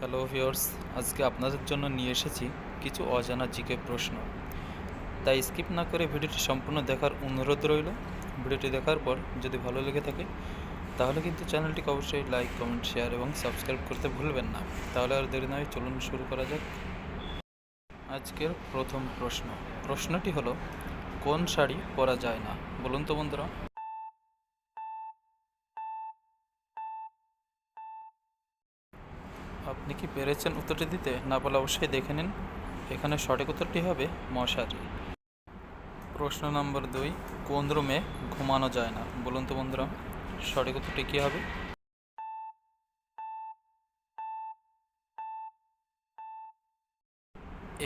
Hello viewers, আজকে আপনাদের জন্য নিয়ে এসেছি কিছু অজানা জিকে প্রশ্ন। তাই স্কিপ না করে ভিডিওটি সম্পূর্ণ দেখার অনুরোধ রইল। ভিডিওটি দেখার পর যদি ভালো লেগে থাকে তাহলে কিন্তু চ্যানেলটিকে অবশ্যই লাইক, কমেন্ট, শেয়ার এবং সাবস্ক্রাইব করতে ভুলবেন না। তাহলে আর দেরি নয়, চলুন শুরু করা যাক। আজকের প্রথম প্রশ্নটি হলো, কোন শাড়ি পরা যায় না? বলুন তো বন্ধুরা। আপনি কি পেরেছেন উত্তরটি দিতে? না পারলে অবশ্যই দেখে নিন। এখানে সঠিক উত্তরটি হবে মশারি। প্রশ্ন নম্বর 2, কোন রুমে ঘুমানো যায় না? বলুন তো বন্ধুরা, সঠিক উত্তরটি কী হবে?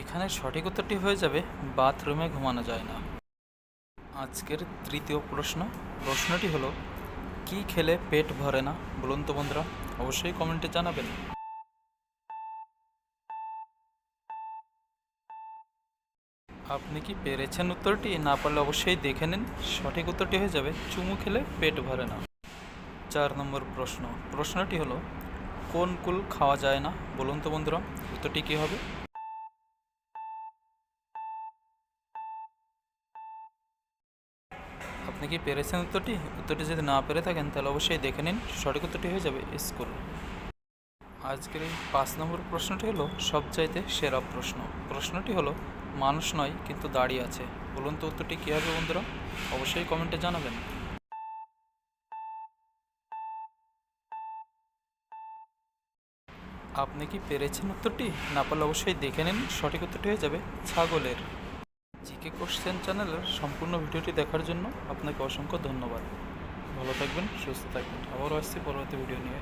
এখানে সঠিক উত্তরটি হয়ে যাবে বাথরুমে ঘুমানো যায় না। আজকের তৃতীয় প্রশ্নটি হলো, কি খেলে পেট ভরে না? বলুন তো বন্ধুরা, অবশ্যই কমেন্টে জানাবেন। আপনি কি পেরেছেন উত্তরটি? না পারলে অবশ্যই দেখে নিন। সঠিক উত্তরটি হয়ে যাবে চুমু খেলে পেট ভরে না। 4 নম্বর প্রশ্নটি হলো, কোন কুল খাওয়া যায় না? বলুন তো বন্ধুরা, উত্তরটি কী হবে? আপনি কি পেরেছেন উত্তরটি যদি না পেরে থাকেন তাহলে অবশ্যই দেখে নিন। সঠিক উত্তরটি হয়ে যাবে স্কুল। আজকের এই 5 নম্বর প্রশ্নটি হলো সবচাইতে সেরা প্রশ্নটি হলো, মানুষ নয় কিন্তু দাঁড়িয়ে আছে। বলুন তো উত্তরটি কী হবে বন্ধুরা, অবশ্যই কমেন্টে জানাবেন। আপনি কি পেরেছেন উত্তরটি? না পারলে অবশ্যই দেখে নিন। সঠিক উত্তরটি হয়ে যাবে ছাগলের। জিকে কোশ্চেন চ্যানেলের সম্পূর্ণ ভিডিওটি দেখার জন্য আপনাকে অসংখ্য ধন্যবাদ। ভালো থাকবেন, সুস্থ থাকবেন। আবারও আসছি পরবর্তী ভিডিও নিয়ে।